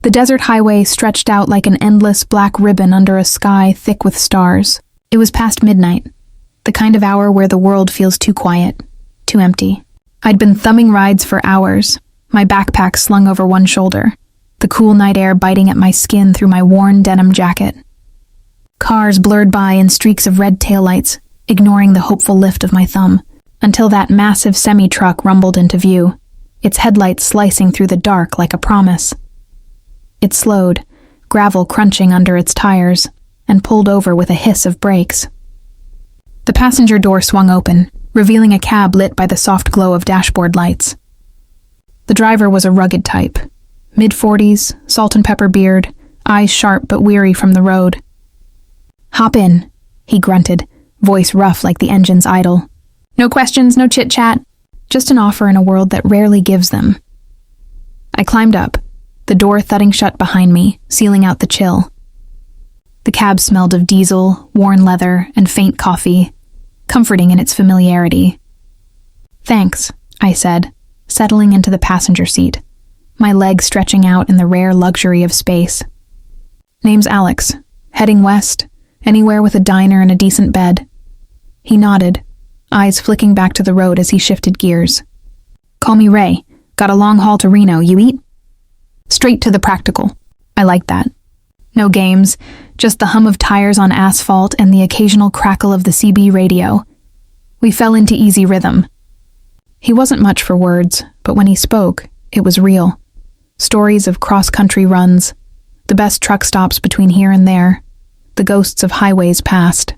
The desert highway stretched out like an endless black ribbon under a sky thick with stars. It was past midnight, the kind of hour where the world feels too quiet, too empty. I'd been thumbing rides for hours, my backpack slung over one shoulder, the cool night air biting at my skin through my worn denim jacket. Cars blurred by in streaks of red taillights, ignoring the hopeful lift of my thumb, until that massive semi-truck rumbled into view, its headlights slicing through the dark like a promise. It slowed, gravel crunching under its tires, and pulled over with a hiss of brakes. The passenger door swung open, revealing a cab lit by the soft glow of dashboard lights. The driver was a rugged type, mid-40s, salt and pepper beard, eyes sharp but weary from the road. "Hop in," he grunted, voice rough like the engine's idle. "No questions, no chit-chat, just an offer in a world that rarely gives them." I climbed up, the door thudding shut behind me, sealing out the chill. The cab smelled of diesel, worn leather, and faint coffee, comforting in its familiarity. "Thanks," I said, settling into the passenger seat, my legs stretching out in the rare luxury of space. "Name's Alex. Heading west, anywhere with a diner and a decent bed." He nodded, eyes flicking back to the road as he shifted gears. "Call me Ray. Got a long haul to Reno. You eat?" Straight to the practical. I like that. No games, just the hum of tires on asphalt and the occasional crackle of the CB radio. We fell into easy rhythm. He wasn't much for words, but when he spoke, it was real. Stories of cross-country runs, the best truck stops between here and there, the ghosts of highways past.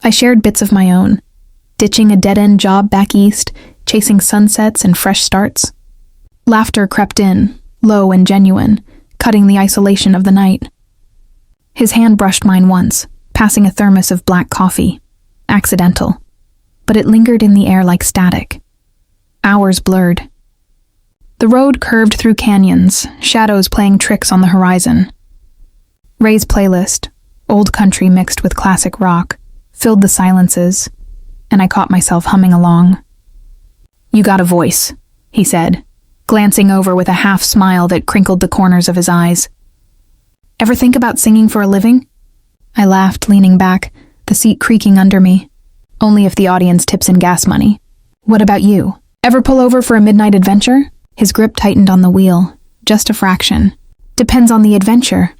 I shared bits of my own, ditching a dead-end job back east, chasing sunsets and fresh starts. Laughter crept in, low and genuine, cutting the isolation of the night. His hand brushed mine once, passing a thermos of black coffee. Accidental. But it lingered in the air like static. Hours blurred. The road curved through canyons, shadows playing tricks on the horizon. Ray's playlist, old country mixed with classic rock, filled the silences, and I caught myself humming along. "You got a voice," he said, glancing over with a half smile that crinkled the corners of his eyes. "Ever think about singing for a living?" I laughed, leaning back, the seat creaking under me. "Only if the audience tips in gas money." "What about you? Ever pull over for a midnight adventure?" His grip tightened on the wheel, just a fraction. "Depends on the adventure."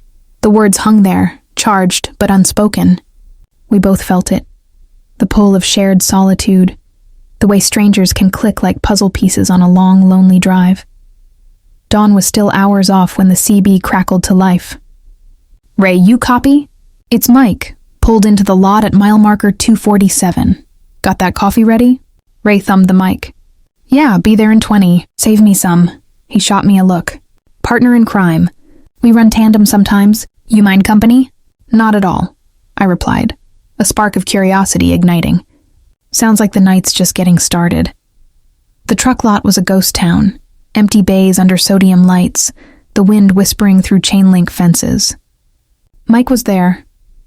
The words hung there, charged but unspoken. We both felt it. The pull of shared solitude, the way strangers can click like puzzle pieces on a long, lonely drive. Dawn was still hours off when the CB crackled to life. "Ray, you copy?" "It's Mike, pulled into the lot at mile marker 247. Got that coffee ready?" Ray thumbed the mic. "Yeah, be there in 20. Save me some." He shot me a look. "Partner in crime. We run tandem sometimes. You mind company?" "Not at all," I replied, a spark of curiosity igniting. Sounds like the night's just getting started. The truck lot was a ghost town, empty bays under sodium lights, the wind whispering through chain-link fences. Mike was there,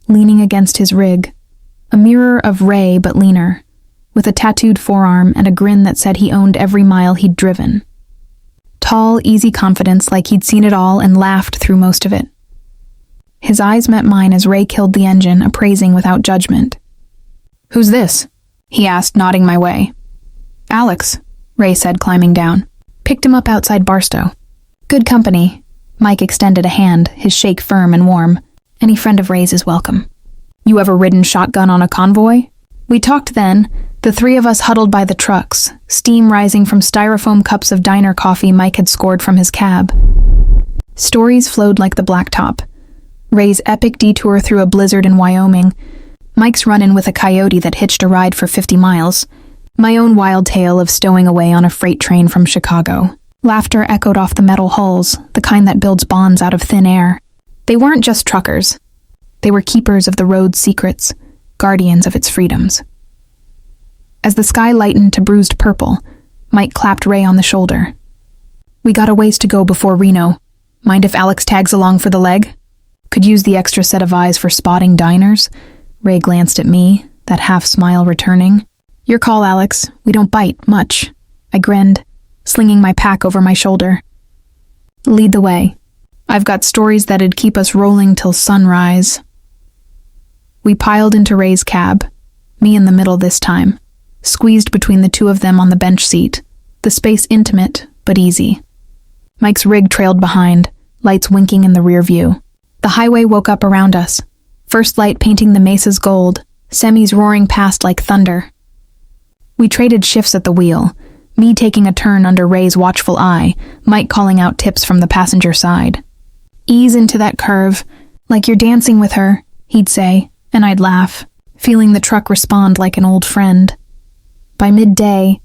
leaning against his rig, a mirror of Ray but leaner, with a tattooed forearm and a grin that said he owned every mile he'd driven. Tall, easy confidence like he'd seen it all and laughed through most of it. His eyes met mine as Ray killed the engine, appraising without judgment. "Who's this?" he asked, nodding my way. "Alex," Ray said, climbing down. "Picked him up outside Barstow." "Good company." Mike extended a hand, his shake firm and warm. "Any friend of Ray's is welcome." "You ever ridden shotgun on a convoy?" We talked then, the three of us huddled by the trucks, steam rising from styrofoam cups of diner coffee Mike had scored from his cab. Stories flowed like the blacktop. Ray's epic detour through a blizzard in Wyoming, Mike's run-in with a coyote that hitched a ride for 50 miles, my own wild tale of stowing away on a freight train from Chicago. Laughter echoed off the metal hulls, the kind that builds bonds out of thin air. They weren't just truckers. They were keepers of the road's secrets, guardians of its freedoms. As the sky lightened to bruised purple, Mike clapped Ray on the shoulder. "We got a ways to go before Reno. Mind if Alex tags along for the leg? Could use the extra set of eyes for spotting diners." Ray glanced at me, that half-smile returning. "Your call, Alex. We don't bite, much." I grinned, slinging my pack over my shoulder. "Lead the way." I've got stories that'd keep us rolling till sunrise. We piled into Ray's cab, me in the middle this time, squeezed between the two of them on the bench seat, the space intimate but easy. Mike's rig trailed behind, lights winking in the rear view. The highway woke up around us, first light painting the mesas gold, semis roaring past like thunder. We traded shifts at the wheel, me taking a turn under Ray's watchful eye, Mike calling out tips from the passenger side. Ease into that curve, like you're dancing with her, he'd say, and I'd laugh, feeling the truck respond like an old friend. By midday,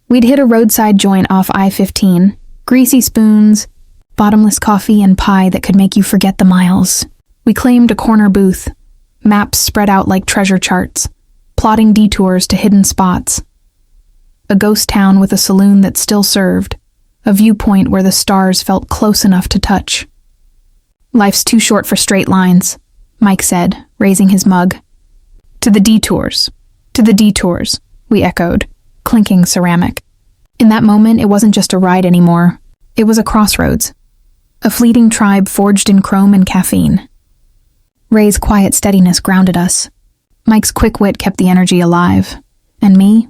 we'd hit a roadside joint off I-15, greasy spoons, bottomless coffee and pie that could make you forget the miles. We claimed a corner booth, maps spread out like treasure charts, plotting detours to hidden spots. A ghost town with a saloon that still served, a viewpoint where the stars felt close enough to touch. Life's too short for straight lines, Mike said, raising his mug. To the detours, we echoed, clinking ceramic. In that moment, it wasn't just a ride anymore. It was a crossroads. A fleeting tribe forged in chrome and caffeine. Ray's quiet steadiness grounded us. Mike's quick wit kept the energy alive. And me?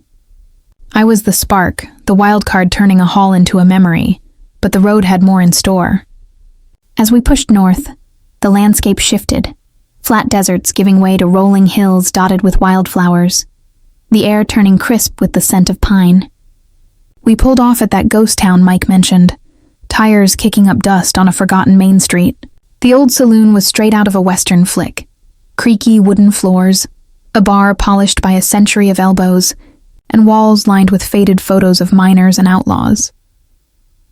I was the spark, the wild card turning a haul into a memory, but the road had more in store. As we pushed north, the landscape shifted, flat deserts giving way to rolling hills dotted with wildflowers, the air turning crisp with the scent of pine. We pulled off at that ghost town Mike mentioned, tires kicking up dust on a forgotten main street. The old saloon was straight out of a Western flick. Creaky wooden floors, a bar polished by a century of elbows, and walls lined with faded photos of miners and outlaws.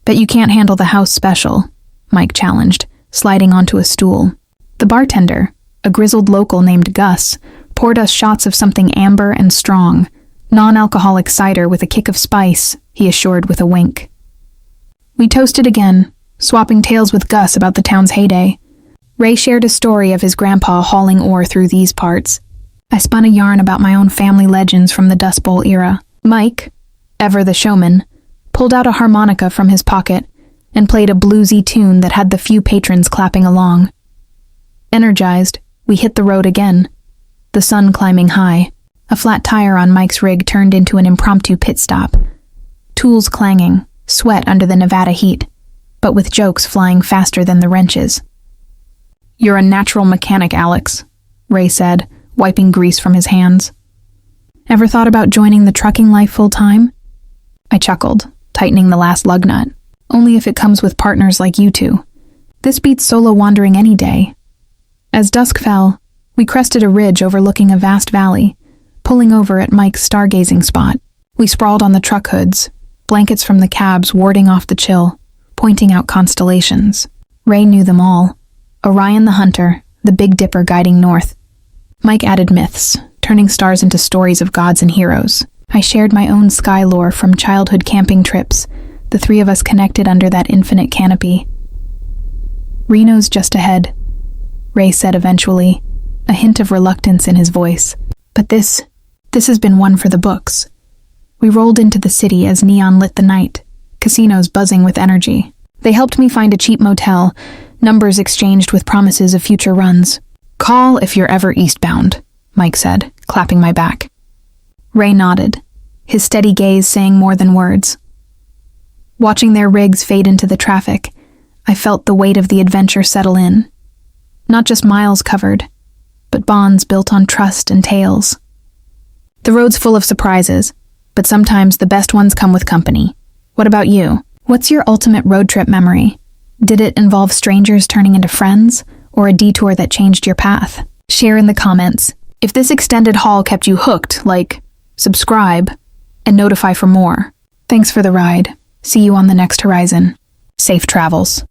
Bet you can't handle the house special, Mike challenged, sliding onto a stool. The bartender, a grizzled local named Gus, poured us shots of something amber and strong, non-alcoholic cider with a kick of spice, he assured with a wink. We toasted again, swapping tales with Gus about the town's heyday. Ray shared a story of his grandpa hauling ore through these parts. I spun a yarn about my own family legends from the Dust Bowl era. Mike, ever the showman, pulled out a harmonica from his pocket and played a bluesy tune that had the few patrons clapping along. Energized, we hit the road again, the sun climbing high. A flat tire on Mike's rig turned into an impromptu pit stop. Tools clanging, sweat under the Nevada heat, but with jokes flying faster than the wrenches. You're a natural mechanic, Alex, Ray said, wiping grease from his hands. Ever thought about joining the trucking life full-time? I chuckled, tightening the last lug nut. Only if it comes with partners like you two. This beats solo wandering any day. As dusk fell, we crested a ridge overlooking a vast valley, pulling over at Mike's stargazing spot. We sprawled on the truck hoods, blankets from the cabs warding off the chill, pointing out constellations. Ray knew them all. Orion the Hunter, the Big Dipper guiding north. Mike added myths, turning stars into stories of gods and heroes. I shared my own sky lore from childhood camping trips, the three of us connected under that infinite canopy. Reno's just ahead, Ray said eventually, a hint of reluctance in his voice. But this has been one for the books. We rolled into the city as neon lit the night, casinos buzzing with energy. They helped me find a cheap motel, numbers exchanged with promises of future runs. Call if you're ever eastbound, Mike said, clapping my back. Ray nodded, his steady gaze saying more than words. Watching their rigs fade into the traffic, I felt the weight of the adventure settle in. Not just miles covered, but bonds built on trust and tales. The road's full of surprises, but sometimes the best ones come with company. What about you? What's your ultimate road trip memory? Did it involve strangers turning into friends, or a detour that changed your path? Share in the comments. If this extended haul kept you hooked, subscribe, and notify for more. Thanks for the ride. See you on the next horizon. Safe travels.